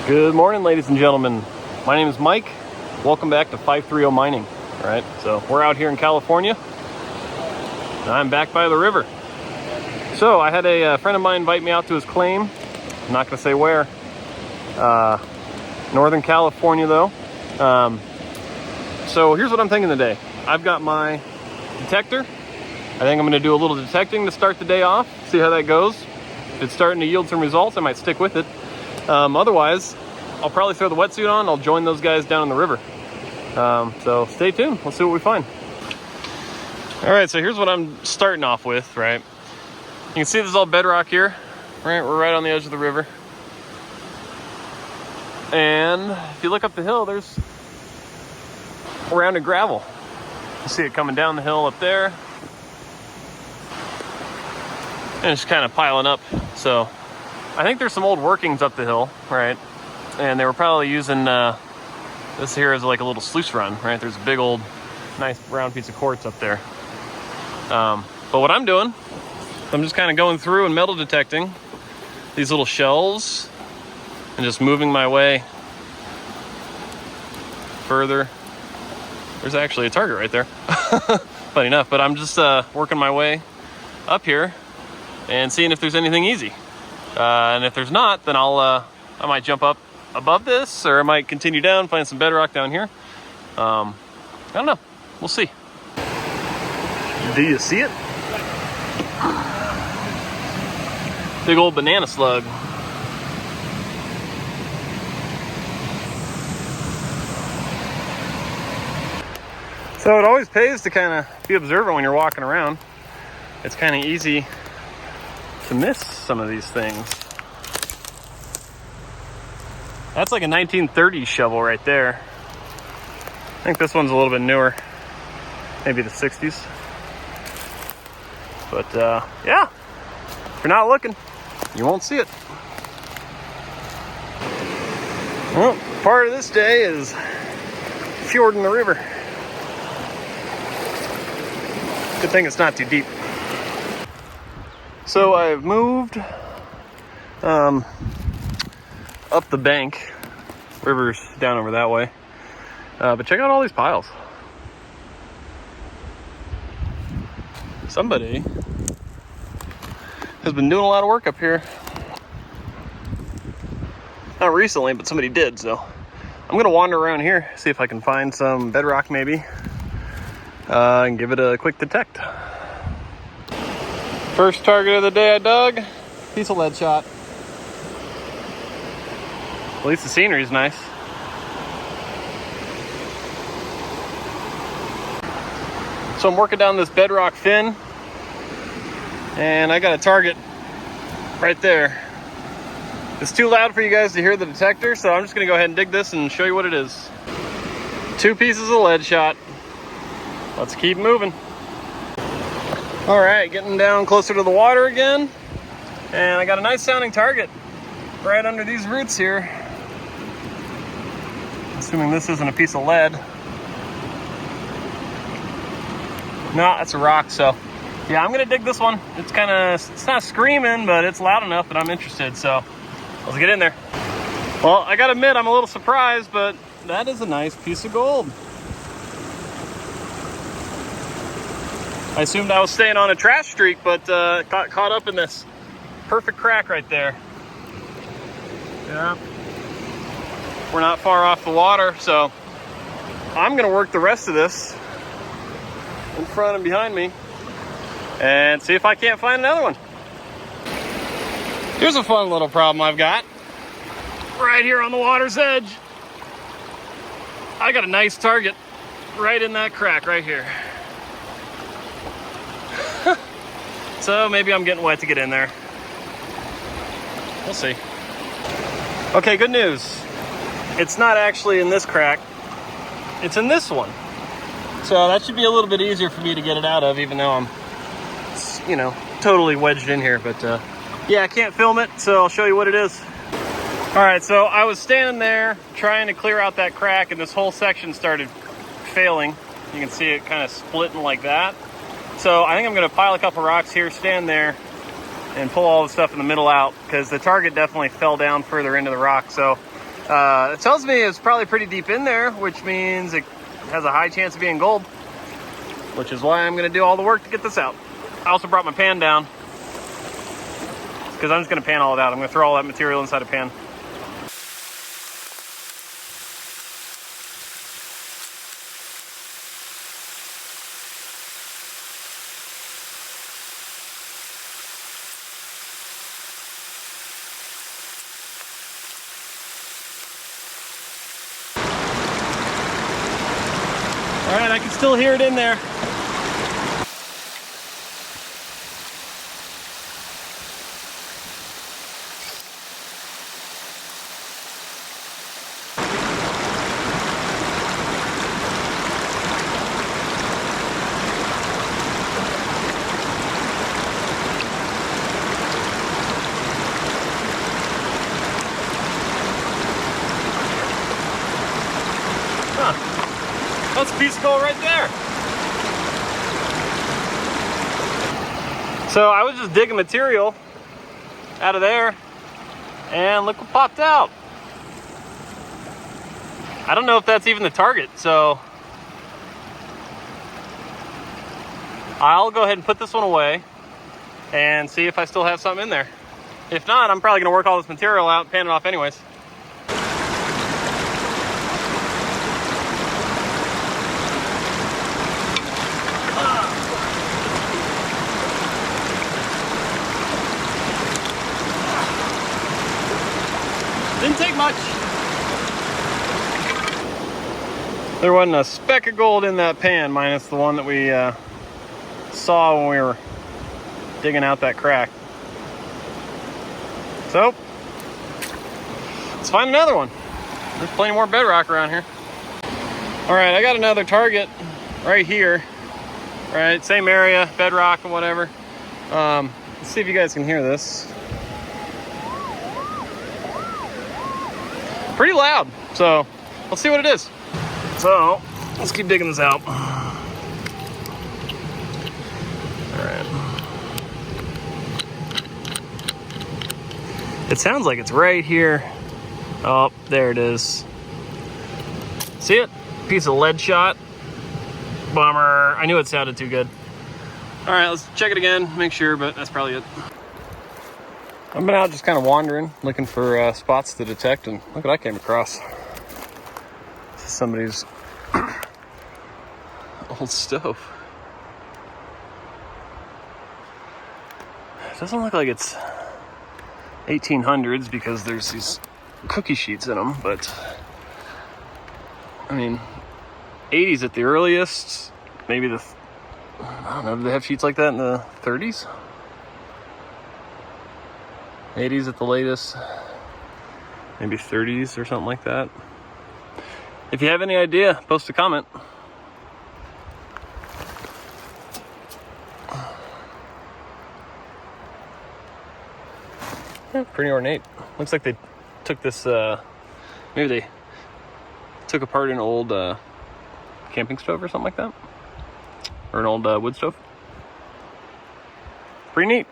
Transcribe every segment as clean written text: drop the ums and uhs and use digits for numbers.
Good morning, ladies and gentlemen. My name is Mike. Welcome back to 530 Mining. All right, so we're out here in California, and I'm back by the river. So I had a friend of mine invite me out to his claim. I'm not going to say where. Northern California, though. So here's what I'm thinking today. I've got my detector. I think I'm going to do a little detecting to start the day off, see how that goes. If it's starting to yield some results, I might stick with it. Otherwise, I'll probably throw the wetsuit on. I'll join those guys down in the river. So stay tuned. Let's see what we find. All right, so here's what I'm starting off with, right? You can see this is all bedrock here, right? We're right on the edge of the river. And if you look up the hill, there's rounded gravel. You see it coming down the hill up there. And it's kind of piling up. So I think there's some old workings up the hill, right? And they were probably using this here as like a little sluice run, right? There's a big old nice round piece of quartz up there. But what I'm doing, I'm just kind of going through and metal detecting these little shells and just moving my way further. There's actually a target right there. Funny enough, but I'm just working my way up here and seeing if there's anything easy. And if there's not, then I might jump up above this, or I might continue down, find some bedrock down here. I don't know. We'll see. Do you see it? Big old banana slug. So it always pays to kind of be observant when you're walking around. It's kind of easy to miss some of these things. That's like a 1930s shovel right there. I think this one's a little bit newer. Maybe the 60s. But yeah, if you're not looking, you won't see it. Well, part of this day is fjording the river. Good thing it's not too deep. So I've moved up the bank. River's down over that way. But check out all these piles. Somebody has been doing a lot of work up here. Not recently, but somebody did, so I'm gonna wander around here, see if I can find some bedrock maybe, and give it a quick detect. First target of the day I dug, piece of lead shot. At least the scenery is nice. So I'm working down this bedrock fin, and I got a target right there. It's too loud for you guys to hear the detector, so I'm just gonna go ahead and dig this and show you what it is. 2 pieces of lead shot. Let's keep moving. All right, getting down closer to the water again, and I got a nice sounding target right under these roots here. Assuming this isn't a piece of lead. No, that's a rock, so yeah, I'm gonna dig this one. It's not screaming, but it's loud enough that I'm interested, so let's get in there. Well, I gotta admit, I'm a little surprised, but that is a nice piece of gold. I assumed I was staying on a trash streak, but got caught up in this perfect crack right there. Yeah. We're not far off the water, so I'm gonna work the rest of this in front and behind me and see if I can't find another one. Here's a fun little problem I've got. Right here on the water's edge, I got a nice target right in that crack right here. So maybe I'm getting wet to get in there. We'll see. Okay, good news. It's not actually in this crack. It's in this one. So that should be a little bit easier for me to get it out of, even though I'm, totally wedged in here. But yeah, I can't film it, so I'll show you what it is. All right, so I was standing there trying to clear out that crack, and this whole section started failing. You can see it kind of splitting like that. So I think I'm gonna pile a couple rocks here, stand there, and pull all the stuff in the middle out, because the target definitely fell down further into the rock. So It tells me it's probably pretty deep in there, which means it has a high chance of being gold, which is why I'm gonna do all the work to get this out. I also brought my pan down because I'm just gonna pan all it out. I'm gonna throw all that material inside a pan. All right, I can still hear it in there. That's a piece of gold right there. So I was just digging material out of there and look what popped out. I don't know if that's even the target, so I'll go ahead and put this one away and see if I still have something in there. If not, I'm probably gonna work all this material out and pan it off anyways. Didn't take much. There wasn't a speck of gold in that pan, minus the one that we saw when we were digging out that crack. So, let's find another one. There's plenty more bedrock around here. All right, I got another target right here. All right, same area, bedrock and whatever. Let's see if you guys can hear this. Pretty loud, so let's see what it is. So let's keep digging this out. All right. It sounds like it's right here. Oh, there it is. See it? Piece of lead shot. Bummer. I knew it sounded too good. All right, let's check it again, make sure, but that's probably it. I've been out just kind of wandering, looking for spots to detect, and look what I came across. This is somebody's old stove. It doesn't look like it's 1800s because there's these cookie sheets in them, but I mean, 80s at the earliest, maybe I don't know, do they have sheets like that in the 30s? 80s at the latest, maybe 30s or something like that. If you have any idea, post a comment. Yeah, pretty ornate. Looks like they took this, maybe they took apart an old camping stove or something like that. Or an old wood stove. Pretty neat.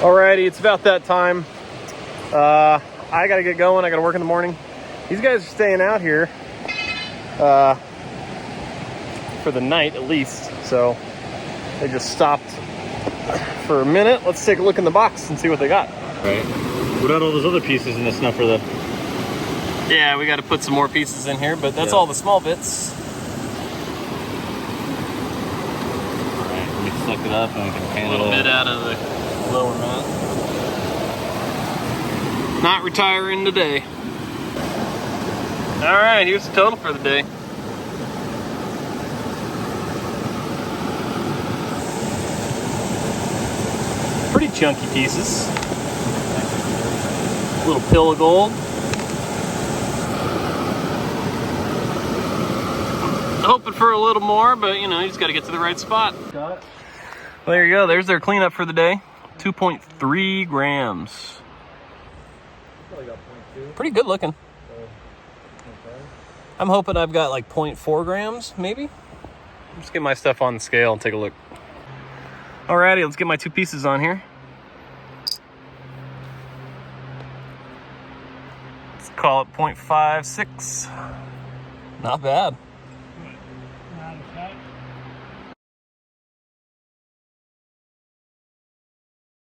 Alrighty, it's about that time. I gotta get going. I gotta work in the morning. These guys are staying out here for the night at least. So they just stopped for a minute. Let's take a look in the box and see what they got. Right. What about all those other pieces in this snuffer though? Yeah, we gotta put some more pieces in here, but that's all the small bits. Alright, we suck it up and we can pan a little bit out of the lower mat. Not retiring today. All right, here's the total for the day. Pretty chunky pieces. A little pill of gold. Hoping for a little more, but you know, you just got to get to the right spot. Well, there you go. There's their cleanup for the day. 2.3 grams. Pretty good looking. I'm hoping I've got like 0.4 grams, maybe. Let's get my stuff on the scale and take a look. Alrighty, let's get my two pieces on here. Let's call it 0.56. Not bad.